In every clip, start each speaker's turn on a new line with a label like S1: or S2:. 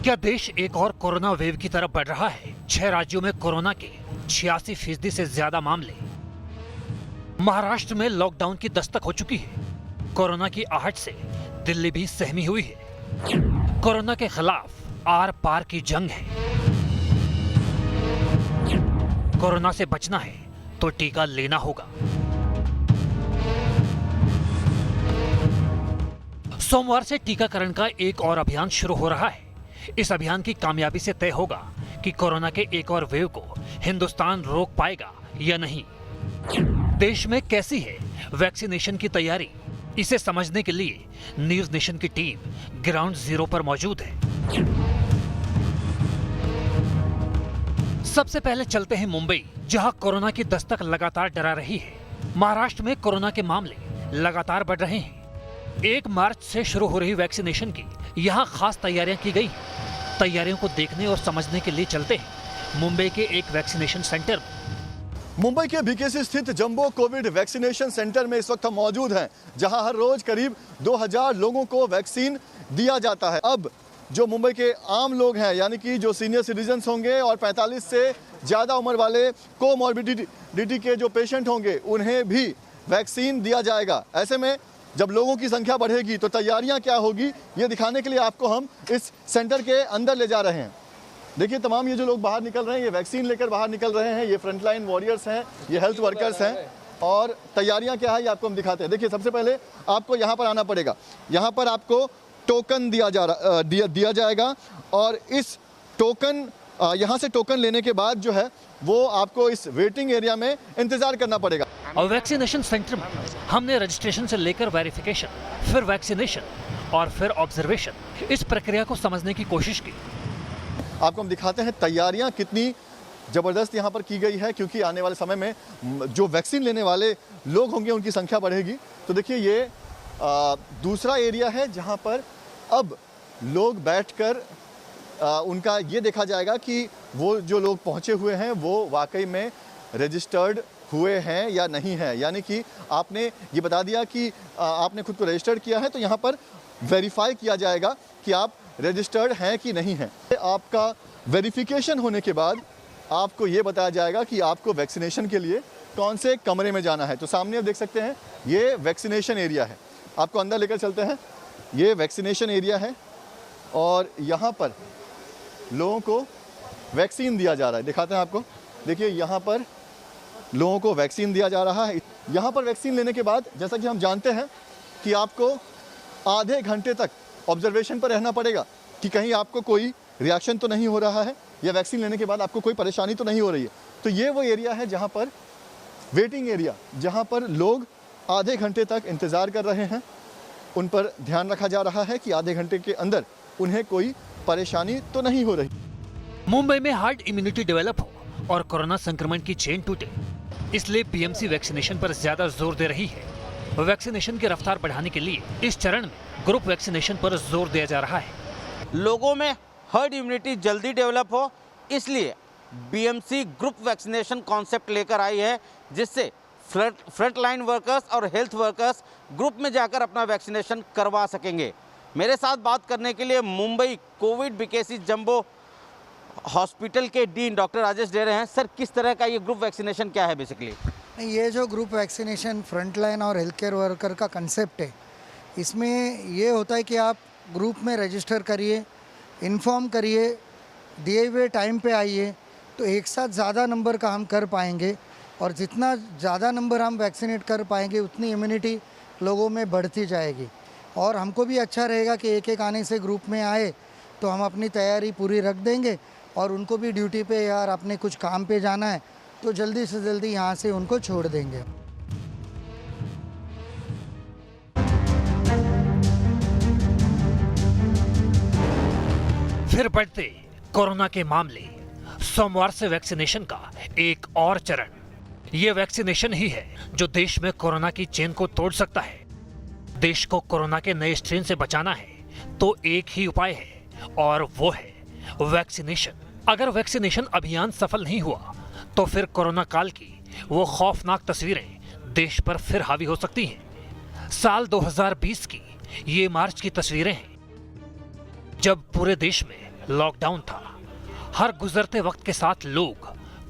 S1: क्या देश एक और कोरोना वेव की तरफ बढ़ रहा है? 6 राज्यों में कोरोना के 86% से ज्यादा मामले। महाराष्ट्र में लॉकडाउन की दस्तक हो चुकी है। कोरोना की आहट से दिल्ली भी सहमी हुई है। कोरोना के खिलाफ आर पार की जंग है। कोरोना से बचना है तो टीका लेना होगा। सोमवार से टीकाकरण का एक और अभियान शुरू हो रहा है। इस अभियान की कामयाबी से तय होगा कि कोरोना के एक और वेव को हिंदुस्तान रोक पाएगा या नहीं। देश में कैसी है वैक्सीनेशन की तैयारी, इसे समझने के लिए न्यूज नेशन की टीम ग्राउंड जीरो पर मौजूद है। सबसे पहले चलते हैं मुंबई, जहां कोरोना की दस्तक लगातार डरा रही है। महाराष्ट्र में कोरोना के मामले लगातार बढ़ रहे हैं। 1 मार्च से शुरू हो रही वैक्सीनेशन की यहां खास तैयारियां की गई। तैयारियों को देखने और समझने के लिए चलते हैं मुंबई के एक वैक्सीनेशन सेंटर में।
S2: मुंबई के बीकेसी स्थित जंबो कोविड वैक्सीनेशन सेंटर में इस वक्त हम मौजूद हैं, जहां हर रोज करीब 2000 लोगों को वैक्सीन दिया जाता है। अब जो मुंबई के आम लोग हैं, यानी कि जो सीनियर सिटीजन्स होंगे और 45 से ज़्यादा उम्र वाले कोमॉर्बिडिटी के जो पेशेंट होंगे, उन्हें भी वैक्सीन दिया जाएगा। ऐसे में जब लोगों की संख्या बढ़ेगी तो तैयारियां क्या होगी, ये दिखाने के लिए आपको हम इस सेंटर के अंदर ले जा रहे हैं। देखिए, तमाम ये जो लोग बाहर निकल रहे हैं, ये वैक्सीन लेकर बाहर निकल रहे हैं। ये फ्रंटलाइन वॉरियर्स हैं, ये हेल्थ वर्कर्स हैं। और तैयारियां क्या है ये आपको हम दिखाते हैं। देखिए, सबसे पहले आपको यहाँ पर आना पड़ेगा। यहाँ पर आपको टोकन दिया जाएगा और इस टोकन यहाँ से टोकन लेने के बाद जो है वो आपको इस वेटिंग एरिया में इंतजार करना पड़ेगा।
S1: और वैक्सीनेशन सेंटर में हमने रजिस्ट्रेशन से लेकर वेरिफिकेशन, फिर वैक्सीनेशन और फिर ऑब्जर्वेशन, इस प्रक्रिया को समझने की कोशिश की।
S2: आपको हम दिखाते हैं तैयारियां कितनी ज़बरदस्त यहाँ पर की गई है, क्योंकि आने वाले समय में जो वैक्सीन लेने वाले लोग होंगे उनकी संख्या बढ़ेगी। तो देखिए, ये दूसरा एरिया है जहाँ पर अब लोग बैठकर उनका ये देखा जाएगा कि वो जो लोग पहुँचे हुए हैं वो वाकई में रजिस्टर्ड हुए हैं या नहीं है। यानी कि आपने ये बता दिया कि आपने खुद को रजिस्टर्ड किया है, तो यहाँ पर वेरीफाई किया जाएगा कि आप रजिस्टर्ड हैं कि नहीं हैं। आपका वेरिफिकेशन होने के बाद आपको ये बताया जाएगा कि आपको वैक्सीनेशन के लिए कौन से कमरे में जाना है। तो सामने आप देख सकते हैं, ये वैक्सीनेशन एरिया है। आपको अंदर लेकर चलते हैं। ये वैक्सीनेशन एरिया है और यहाँ पर लोगों को वैक्सीन दिया जा रहा है। दिखाते हैं आपको। देखिए, यहाँ पर लोगों को वैक्सीन दिया जा रहा है। यहाँ पर वैक्सीन लेने के बाद, जैसा कि हम जानते हैं कि आपको आधे घंटे तक ऑब्जर्वेशन पर रहना पड़ेगा कि कहीं आपको कोई रिएक्शन तो नहीं हो रहा है या वैक्सीन लेने के बाद आपको कोई परेशानी तो नहीं हो रही है। तो ये वो एरिया है जहाँ पर वेटिंग एरिया, जहाँ पर लोग आधे घंटे तक इंतज़ार कर रहे हैं। उन पर ध्यान रखा जा रहा है कि आधे घंटे के अंदर उन्हें कोई परेशानी तो नहीं हो रही।
S1: मुंबई में हार्ड इम्यूनिटी डेवलप हो और कोरोना संक्रमण की चेन टूटे, इसलिए बीएमसी वैक्सीनेशन पर ज्यादा जोर दे रही है। वैक्सीनेशन की रफ्तार बढ़ाने के लिए इस चरण में ग्रुप वैक्सीनेशन पर जोर दिया जा रहा है।
S3: लोगों में हर्ड इम्यूनिटी जल्दी डेवलप हो, इसलिए बीएमसी ग्रुप वैक्सीनेशन कॉन्सेप्ट लेकर आई है, जिससे फ्रंट लाइन वर्कर्स और हेल्थ वर्कर्स ग्रुप में जाकर अपना वैक्सीनेशन करवा सकेंगे। मेरे साथ बात करने के लिए Mumbai Covid BKC jumbo hospital के डीन डॉक्टर राजेश डेरे हैं। सर, किस तरह का ये ग्रुप वैक्सीनेशन क्या है बेसिकली?
S4: ये जो ग्रुप वैक्सीनेशन फ्रंट लाइन और हेल्थ केयर वर्कर का कंसेप्ट है, इसमें ये होता है कि आप ग्रुप में रजिस्टर करिए, इन्फॉर्म करिए, दिए हुए टाइम पे आइए, तो एक साथ ज़्यादा नंबर का हम कर पाएंगे और जितना ज़्यादा नंबर हम वैक्सीनेट कर पाएंगे उतनी इम्यूनिटी लोगों में बढ़ती जाएगी। और हमको भी अच्छा रहेगा कि एक एक आने से ग्रुप में आए तो हम अपनी तैयारी पूरी रख देंगे और उनको भी ड्यूटी पे यार अपने कुछ काम पे जाना है तो जल्दी से जल्दी यहाँ से उनको छोड़ देंगे।
S1: फिर बढ़ते कोरोना के मामले। सोमवार से वैक्सीनेशन का एक और चरण। ये वैक्सीनेशन ही है जो देश में कोरोना की चेन को तोड़ सकता है। देश को कोरोना के नए स्ट्रेन से बचाना है तो एक ही उपाय है और वो है वैक्सीनेशन। अगर वैक्सीनेशन अभियान सफल नहीं हुआ तो फिर कोरोना काल की वो खौफनाक तस्वीरें देश पर फिर हावी हो सकती हैं। साल 2020 की ये मार्च की तस्वीरें हैं, जब पूरे देश में लॉकडाउन था। हर गुजरते वक्त के साथ लोग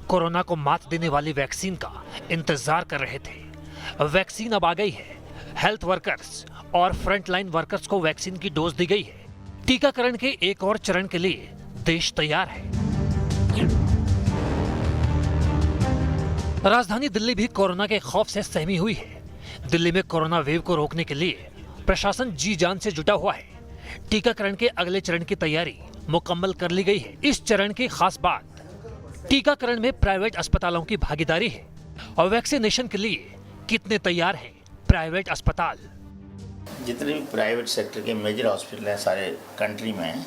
S1: कोरोना को मात देने वाली वैक्सीन का इंतजार कर रहे थे। वैक्सीन अब आ गई है। हेल्थ वर्कर्स और फ्रंटलाइन वर्कर्स को वैक्सीन की डोज दी गई है। टीकाकरण के एक और चरण के लिए देश तैयार है। राजधानी दिल्ली भी कोरोना के खौफ से सहमी हुई है। दिल्ली में कोरोना वेव को रोकने के लिए प्रशासन जी जान से जुटा हुआ है। टीकाकरण के अगले चरण की तैयारी मुकम्मल कर ली गई है। इस चरण की खास बात टीकाकरण में प्राइवेट अस्पतालों की भागीदारी है। और वैक्सीनेशन के लिए कितने तैयार हैं प्राइवेट अस्पताल?
S5: जितने भी प्राइवेट सेक्टर के मेजर हॉस्पिटल हैं सारे कंट्री में,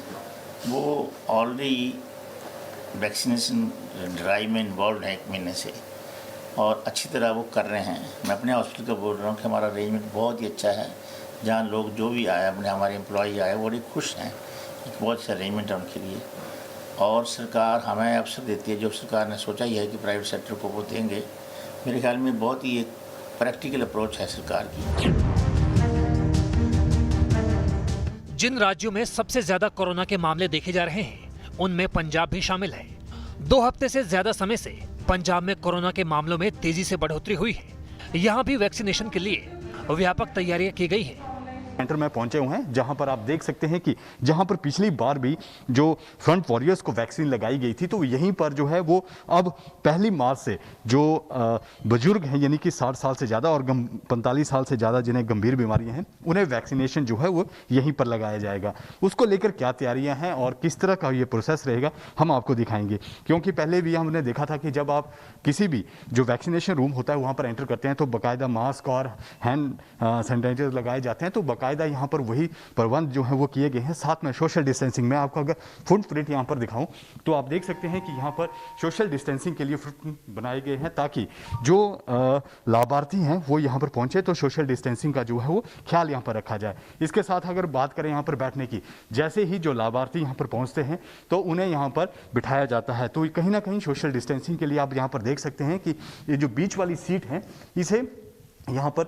S5: वो ऑलरेडी वैक्सीनेशन ड्राइव में इन्वॉल्व हैं 1 महीने से और अच्छी तरह वो कर रहे हैं। मैं अपने हॉस्पिटल का बोल रहा हूँ कि हमारा अरेंजमेंट बहुत ही अच्छा है। जहाँ लोग जो भी आए, अपने हमारे एम्प्लॉई आए, वो बड़े खुश हैं। एक बहुत अच्छा अरेंजमेंट है उनके लिए और सरकार हमें अवसर देती है। जो सरकार ने सोचा ही है कि प्राइवेट सेक्टर को वो देंगे, मेरे ख्याल में बहुत ही एक प्रैक्टिकल अप्रोच है सरकार की।
S1: जिन राज्यों में सबसे ज्यादा कोरोना के मामले देखे जा रहे हैं, उनमें पंजाब भी शामिल है। 2 हफ्ते से ज्यादा समय से पंजाब में कोरोना के मामलों में तेजी से बढ़ोतरी हुई है। यहाँ भी वैक्सीनेशन के लिए व्यापक तैयारियां की गई हैं।
S6: सेंटर में पहुंचे हुए हैं जहां पर आप देख सकते हैं कि जहां पर पिछली बार भी जो फ्रंट वॉरियर्स को वैक्सीन लगाई गई थी, तो यहीं पर जो है वो अब पहली मार्च से जो बुजुर्ग हैं, यानी कि 60 साल से ज़्यादा और 45 साल से ज़्यादा जिन्हें गंभीर बीमारियां हैं, उन्हें वैक्सीनेशन जो है वो यहीं पर लगाया जाएगा। उसको लेकर क्या तैयारियां हैं और किस तरह का ये प्रोसेस रहेगा, हम आपको दिखाएंगे। क्योंकि पहले भी हमने देखा था कि जब आप किसी भी जो वैक्सीनेशन रूम होता है वहाँ पर एंटर करते हैं तो बाकायदा मास्क और हैंड सैनिटाइजर लगाए जाते हैं। तो बाकायदा यहाँ पर वही प्रबंध जो है वो किए गए हैं। साथ में सोशल डिस्टेंसिंग में आपको अगर फुटप्रिंट यहाँ पर दिखाऊं तो आप देख सकते हैं कि यहाँ पर सोशल डिस्टेंसिंग के लिए फुटप्रिंट बनाए गए हैं ताकि जो लाभार्थी हैं वो यहाँ पर पहुँचे तो सोशल डिस्टेंसिंग का जो है वो ख्याल यहाँ पर रखा जाए। इसके साथ अगर बात करें यहाँ पर बैठने की, जैसे ही जो लाभार्थी यहाँ पर पहुँचते हैं तो उन्हें यहाँ पर बिठाया जाता है। तो कहीं ना कहीं सोशल डिस्टेंसिंग के लिए आप यहाँ पर देख सकते हैं कि ये जो बीच वाली सीट है, इसे यहाँ पर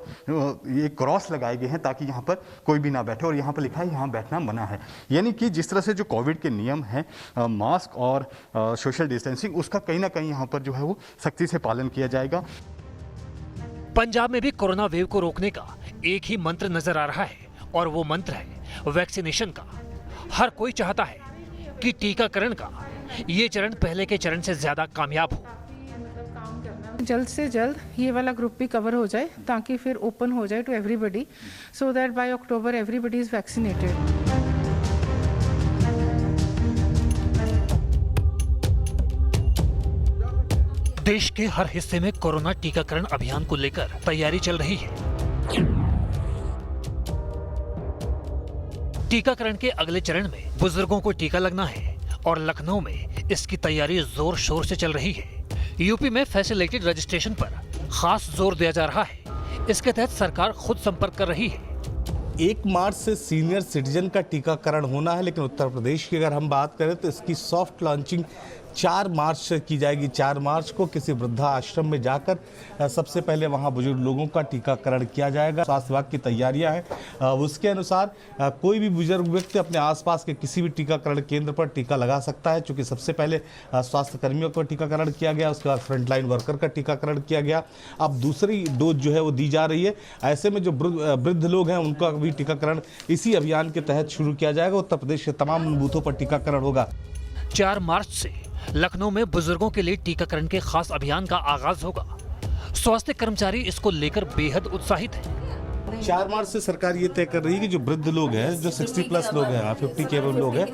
S6: ये क्रॉस लगाए गए हैं ताकि यहाँ पर कोई भी ना बैठे और यहाँ पर लिखा है यहाँ बैठना मना है। यानी कि जिस तरह से जो कोविड के नियम हैं, मास्क और सोशल डिस्टेंसिंग, उसका कहीं ना कहीं यहाँ पर जो है वो सख्ती से पालन किया जाएगा।
S1: पंजाब में भी कोरोना वेव को रोकने का एक ही मंत्र नजर आ रहा है और वो मंत्र है वैक्सीनेशन का। हर कोई चाहता है कि टीकाकरण का ये चरण पहले के चरण से ज्यादा कामयाब हो।
S7: जल्द से जल्द ये वाला ग्रुप भी कवर हो जाए ताकि फिर ओपन हो जाए to everybody, so that by October everybody is vaccinated.
S1: देश के हर हिस्से में कोरोना टीकाकरण अभियान को लेकर तैयारी चल रही है। टीकाकरण के अगले चरण में बुजुर्गों को टीका लगना है और लखनऊ में इसकी तैयारी जोर शोर से चल रही है। यूपी में फैसिलिटेड रजिस्ट्रेशन पर खास जोर दिया जा रहा है। इसके तहत सरकार खुद संपर्क कर रही है।
S8: 1 मार्च से सीनियर सिटीजन का टीकाकरण होना है, लेकिन उत्तर प्रदेश की अगर हम बात करें तो इसकी सॉफ्ट लॉन्चिंग 4 मार्च से की जाएगी। 4 मार्च को किसी वृद्धा आश्रम में जाकर सबसे पहले वहां बुजुर्ग लोगों का टीकाकरण किया जाएगा। स्वास्थ्य विभाग की तैयारियां हैं, उसके अनुसार कोई भी बुजुर्ग व्यक्ति अपने आसपास के किसी भी टीकाकरण केंद्र पर टीका लगा सकता है। चूँकि सबसे पहले स्वास्थ्य कर्मियों का टीकाकरण किया गया, उसके बाद फ्रंटलाइन वर्कर का टीकाकरण किया गया, अब दूसरी डोज जो है वो दी जा रही है। ऐसे में जो वृद्ध लोग हैं उनका भी टीकाकरण इसी अभियान के तहत शुरू किया जाएगा। उत्तर प्रदेश के तमाम बूथों पर टीकाकरण होगा।
S1: 4 मार्च से लखनऊ में बुजुर्गों के लिए टीकाकरण के खास अभियान का आगाज होगा। स्वास्थ्य कर्मचारी इसको लेकर बेहद उत्साहित हैं।
S8: 4 मार्च से सरकार ये तय कर रही है कि जो वृद्ध लोग हैं, जो 60+ लोग हैं, 50 के लोग हैं,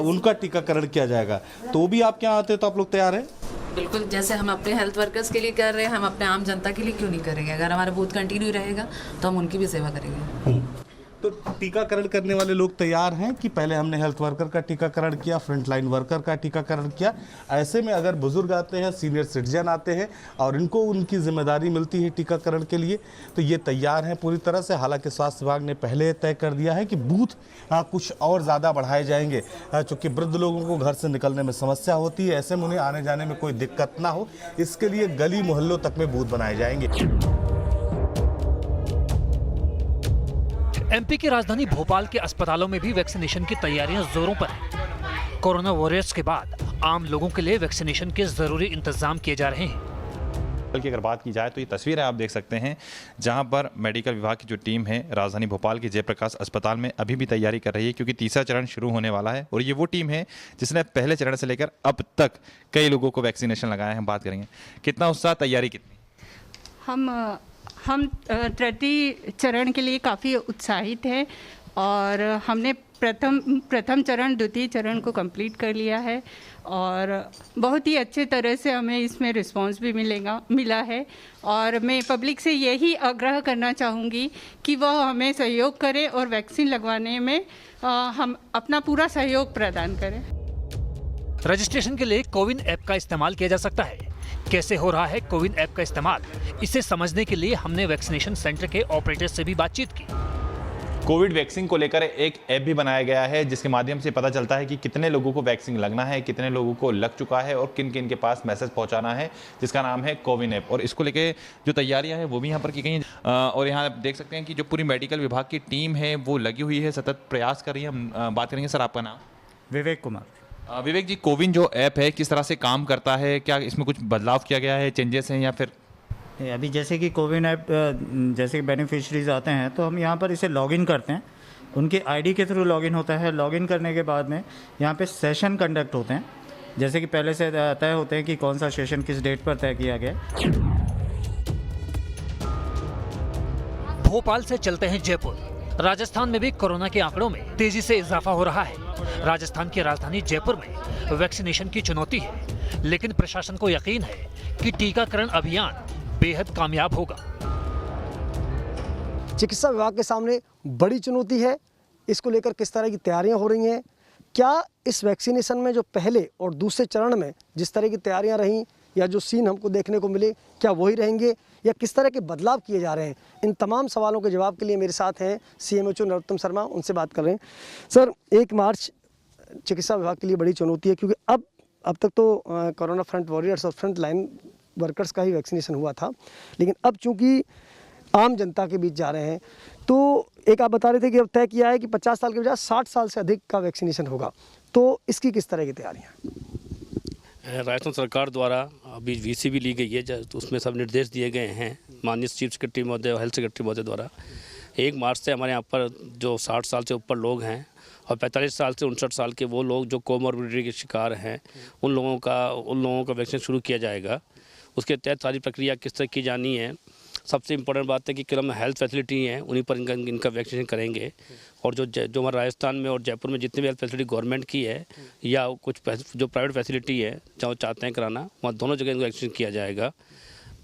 S8: उनका टीकाकरण किया जाएगा। तो भी आप क्या आते हैं तो आप लोग तैयार हैं?
S9: बिल्कुल, जैसे हम अपने हेल्थ वर्कर्स के लिए कर रहे हैं, हम अपने आम जनता के लिए क्यों नहीं करेंगे? अगर हमारा बूथ कंटिन्यू रहेगा तो हम उनकी भी सेवा करेंगे।
S8: तो टीकाकरण करने वाले लोग तैयार हैं कि पहले हमने हेल्थ वर्कर का टीकाकरण किया, फ्रंटलाइन वर्कर का टीकाकरण किया। ऐसे में अगर बुजुर्ग आते हैं, सीनियर सिटीजन आते हैं और इनको उनकी जिम्मेदारी मिलती है टीकाकरण के लिए, तो ये तैयार हैं पूरी तरह से। हालांकि स्वास्थ्य विभाग ने पहले तय कर दिया है कि बूथ कुछ और ज़्यादा बढ़ाए जाएंगे, चूँकि वृद्ध लोगों को घर से निकलने में समस्या होती है। ऐसे में उन्हें आने जाने में कोई दिक्कत ना हो, इसके लिए गली मोहल्लों तक में बूथ बनाए जाएंगे।
S1: एमपी की राजधानी भोपाल के अस्पतालों में भी वैक्सीनेशन की तैयारियां जोरों पर हैं। कोरोना वॉरियर्स के बाद आम लोगों के लिए वैक्सीनेशन के जरूरी इंतजाम किए जा रहे हैं।
S10: की अगर बात की जाए तो ये तस्वीर है, आप देख सकते हैं, जहां पर मेडिकल विभाग की जो टीम है राजधानी भोपाल के जयप्रकाश अस्पताल में अभी भी तैयारी कर रही है, क्योंकि तीसरा चरण शुरू होने वाला है। और ये वो टीम है जिसने पहले चरण से लेकर अब तक कई लोगों को वैक्सीनेशन लगाया है। हम बात करेंगे कितना उत्साह, तैयारी कितनी?
S11: हम तृतीय चरण के लिए काफ़ी उत्साहित हैं और हमने प्रथम चरण द्वितीय चरण को कंप्लीट कर लिया है और बहुत ही अच्छे तरह से हमें इसमें रिस्पांस भी मिला है। और मैं पब्लिक से यही आग्रह करना चाहूँगी कि वह हमें सहयोग करें और वैक्सीन लगवाने में हम अपना पूरा सहयोग प्रदान करें।
S1: रजिस्ट्रेशन के लिए कोविन ऐप का इस्तेमाल किया जा सकता है। कैसे हो रहा है कोविन ऐप का इस्तेमाल, इसे समझने के लिए हमने वैक्सीनेशन सेंटर के ऑपरेटर से भी बातचीत की।
S10: कोविड वैक्सीन को लेकर एक ऐप भी बनाया गया है जिसके माध्यम से पता चलता है कि कितने लोगों को वैक्सीन लगना है, कितने लोगों को लग चुका है और किन किन के पास मैसेज पहुंचाना है, जिसका नाम है कोविन ऐप। और इसको लेके जो तैयारियां हैं वो भी यहाँ पर की गई हैं। और यहाँ आप देख सकते हैं कि जो पूरी मेडिकल विभाग की टीम है वो लगी हुई है, सतत प्रयास कर रही है। हम बात करेंगे। सर, आपका नाम?
S12: विवेक कुमार।
S10: विवेक जी, कोविन जो ऐप है किस तरह से काम करता है, क्या इसमें कुछ बदलाव किया गया है, चेंजेस हैं या फिर?
S12: अभी जैसे कि कोविन ऐप जैसे कि बेनिफिशरीज आते हैं तो हम यहाँ पर इसे लॉगिन करते हैं, उनके आईडी के थ्रू लॉगिन होता है। लॉगिन करने के बाद में यहाँ पे सेशन कंडक्ट होते हैं, जैसे कि पहले से तय होते हैं कि कौन सा सेशन किस डेट पर तय किया गया।
S1: भोपाल से चलते हैं जयपुर। राजस्थान में भी कोरोना के आंकड़ों में तेजी से इजाफा हो रहा है। राजस्थान की राजधानी जयपुर में वैक्सीनेशन की चुनौती है, लेकिन प्रशासन को यकीन है कि टीकाकरण अभियान बेहद कामयाब होगा।
S13: चिकित्सा विभाग के सामने बड़ी चुनौती है। इसको लेकर किस तरह की तैयारियां हो रही हैं, क्या इस वैक्सीनेशन में जो पहले और दूसरे चरण में जिस तरह की तैयारियां रहीं या जो सीन हमको देखने को मिले, क्या वही रहेंगे या किस तरह के बदलाव किए जा रहे हैं, इन तमाम सवालों के जवाब के लिए मेरे साथ हैं CMHO नरोत्तम शर्मा। उनसे बात कर रहे हैं। सर, 1 मार्च चिकित्सा विभाग के लिए बड़ी चुनौती है, क्योंकि अब तक तो कोरोना फ्रंट वॉरियर्स और फ्रंट लाइन वर्कर्स का ही वैक्सीनेशन हुआ था, लेकिन अब चूँकि आम जनता के बीच जा रहे हैं, तो एक आप बता रहे थे कि अब तय किया है कि 50 साल के बजाय 60 साल से अधिक का वैक्सीनेशन होगा, तो इसकी किस तरह की तैयारियाँ?
S14: राजस्थान सरकार द्वारा अभी VC भी ली गई है, तो उसमें सब निर्देश दिए गए हैं माननीय चीफ सेक्रेटरी महोदय और हेल्थ सेक्रेटरी महोदय द्वारा। 1 मार्च से हमारे यहाँ पर जो 60 साल से ऊपर लोग हैं और 45 साल से 59 साल के वो लोग जो कोमॉर्बिडिटी के शिकार हैं, उन लोगों का वैक्सीन शुरू किया जाएगा। उसके तहत सारी प्रक्रिया किस तरह की जानी है। सबसे इम्पोर्टेंट बात है कि केवल हेल्थ फैसिलिटी हैं उन्हीं पर इनका वैक्सीनेशन करेंगे। और जो हमारे राजस्थान में और जयपुर में जितनी भी हेल्थ फैसिलिटी गवर्नमेंट की है या कुछ जो प्राइवेट फैसिलिटी है जहाँ चाहते हैं कराना, वहाँ दोनों जगह इनको वैक्सीनेशन किया जाएगा।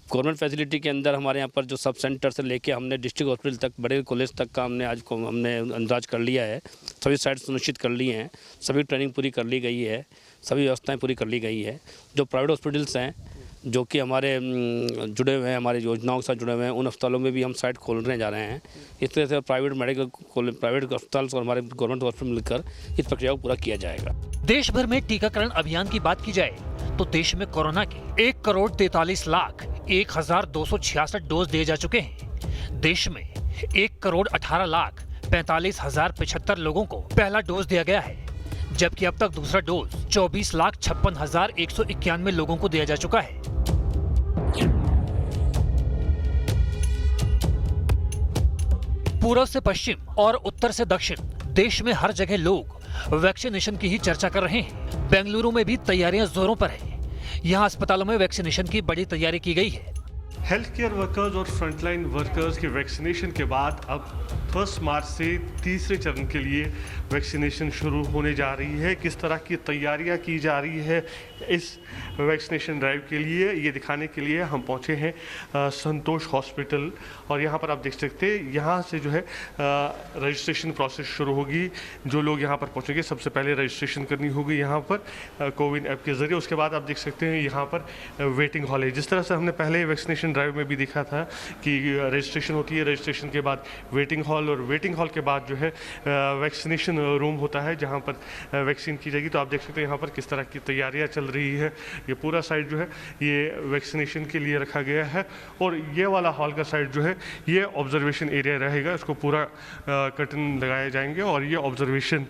S14: गवर्नमेंट फैसिलिटी के अंदर हमारे यहाँ पर जो सब सेंटर से लेके हमने डिस्ट्रिक्ट हॉस्पिटल तक, बड़े कॉलेज तक का हमने अंदाज कर लिया है। सभी साइट सुनिश्चित कर ली हैं, सभी ट्रेनिंग पूरी कर ली गई है, सभी व्यवस्थाएँ पूरी कर ली गई है। जो प्राइवेट हॉस्पिटल्स हैं जो कि हमारे जुड़े हुए हैं, हमारी योजनाओं के साथ जुड़े हुए हैं, उन अस्पतालों में भी हम साइट खोलने जा रहे हैं। इस तरह से प्राइवेट अस्पताल और हमारे गवर्नमेंट हॉस्पिटल मिलकर इस प्रक्रिया को पूरा किया जाएगा।
S1: देश भर में टीकाकरण अभियान की बात की जाए तो देश में कोरोना के 1,43,01,266 डोज दिए जा चुके हैं। देश में 1,18,45,075 लोगों को पहला डोज दिया गया है, जबकि अब तक दूसरा डोज 24,56,191 लोगों को दिया जा चुका है। पूर्व से पश्चिम और उत्तर से दक्षिण देश में हर जगह लोग वैक्सीनेशन की ही चर्चा कर रहे हैं। बेंगलुरु में भी तैयारियां जोरों पर हैं। यहां अस्पतालों में वैक्सीनेशन की बड़ी तैयारी की गई है।
S15: हेल्थ केयर वर्कर्स और फ्रंटलाइन वर्कर्स के वैक्सीनेशन के बाद अब 1 मार्च से तीसरे चरण के लिए वैक्सीनेशन शुरू होने जा रही है। किस तरह की तैयारियां की जा रही है इस वैक्सीनेशन ड्राइव के लिए, ये दिखाने के लिए हम पहुंचे हैं संतोष हॉस्पिटल। और यहाँ पर आप देख सकते हैं, यहाँ से जो है रजिस्ट्रेशन प्रोसेस शुरू होगी। जो लोग यहाँ पर पहुँचेंगे सबसे पहले रजिस्ट्रेशन करनी होगी यहाँ पर कोविन ऐप के ज़रिए। उसके बाद आप देख सकते हैं यहाँ पर वेटिंग हॉल है। जिस तरह से हमने पहले वैक्सीनेशन ड्राइव में भी देखा था कि रजिस्ट्रेशन होती है, रजिस्ट्रेशन के बाद वेटिंग हॉल और वेटिंग हॉल के बाद जो है वैक्सीनेशन रूम होता है जहाँ पर वैक्सीन की जाएगी। तो आप देख सकते हैं यहाँ पर किस तरह की तैयारियाँ चल रही है। ये पूरा साइड जो है ये वैक्सीनेशन के लिए रखा गया है और ये वाला हॉल का साइड जो है ये ऑब्जर्वेशन एरिया रहेगा। इसको पूरा कर्टन लगाए जाएंगे और ये ऑब्जर्वेशन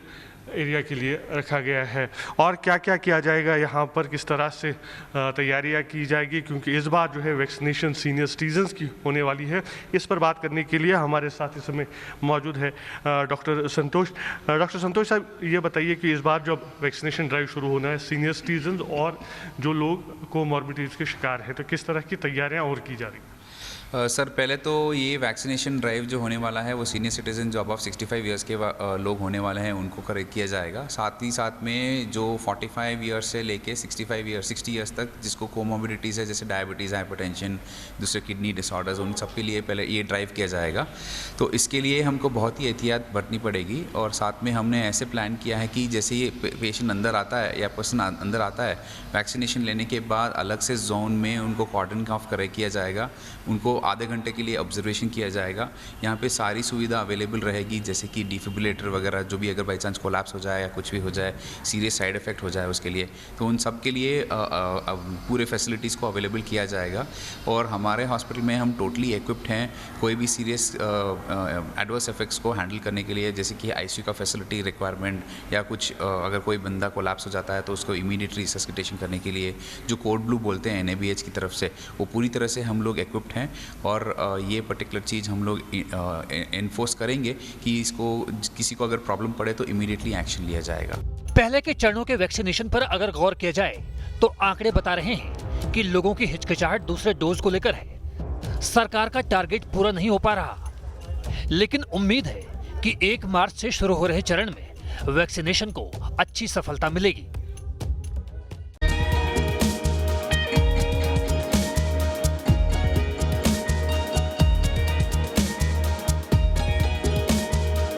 S15: एरिया के लिए रखा गया है। और क्या क्या किया जाएगा यहाँ पर, किस तरह से तैयारियाँ की जाएगी, क्योंकि इस बार जो है वैक्सीनेशन सीनियर सिटीजन्स की होने वाली है। इस पर बात करने के लिए हमारे साथ इस समय मौजूद है डॉक्टर संतोष। डॉक्टर संतोष साहब, ये बताइए कि इस बार जब वैक्सीनेशन ड्राइव शुरू होना है सीनियर सिटीजन्स और जो लोग कोमॉर्बिडिटीज़ के शिकार हैं, तो किस तरह की तैयारियाँ और की जा रही हैं?
S16: सर, पहले तो ये वैक्सीनेशन ड्राइव जो होने वाला है वो सीनियर सिटीजन जो अबव 65 ईयर्स के लोग होने वाले हैं उनको करेक्ट किया जाएगा। साथ ही साथ में जो 45 ईयर्स से लेके 60 ईयर्स तक जिसको कोमॉर्बिडिटीज़ है, जैसे डायबिटीज़, हाइपरटेंशन, दूसरे किडनी डिसऑर्डर्स, उन सब के लिए पहले ये ड्राइव किया जाएगा। तो इसके लिए हमको बहुत ही एहतियात बरतनी पड़ेगी। और साथ में हमने ऐसे प्लान किया है कि जैसे ये पेशेंट अंदर आता है या पर्सन अंदर आता है, वैक्सीनेशन लेने के बाद अलग से जोन में उनको कॉर्डन ऑफ करेक्ट किया जाएगा, उनको आधे घंटे के लिए ऑब्जर्वेशन किया जाएगा। यहाँ पे सारी सुविधा अवेलेबल रहेगी, जैसे कि डिफिब्रिलेटर वगैरह, जो भी अगर बाई चांस कोलैप्स हो जाए या कुछ भी हो जाए, सीरियस साइड इफेक्ट हो जाए उसके लिए, तो उन सब के लिए पूरे फैसिलिटीज़ को अवेलेबल किया जाएगा। और हमारे हॉस्पिटल में हम टोटली इक्विप्ड हैं कोई भी सीरियस एडवर्स इफेक्ट्स को हैंडल करने के लिए, जैसे कि आईसीयू का फैसिलिटी रिक्वायरमेंट या कुछ अगर कोई बंदा कोलैप्स हो जाता है तो उसको इमीडिएट रिससिटेशन करने के लिए जो कोड ब्लू बोलते हैं NABH की तरफ से, वो पूरी तरह से हम लोग इक्विप्ड हैं। और ये पर्टिकुलर चीज़ हम लोग इन्फोर्स करेंगे कि इसको किसी को अगर प्रॉब्लम पड़े तो इमीडिएटली एक्शन लिया जाएगा।
S1: पहले के चरणों के वैक्सीनेशन पर अगर गौर किया जाए तो आंकड़े बता रहे हैं कि लोगों की हिचकिचाहट दूसरे डोज को लेकर है। सरकार का टारगेट पूरा नहीं हो पा रहा, लेकिन उम्मीद है कि 1 मार्च से शुरू हो रहे चरण में वैक्सीनेशन को अच्छी सफलता मिलेगी।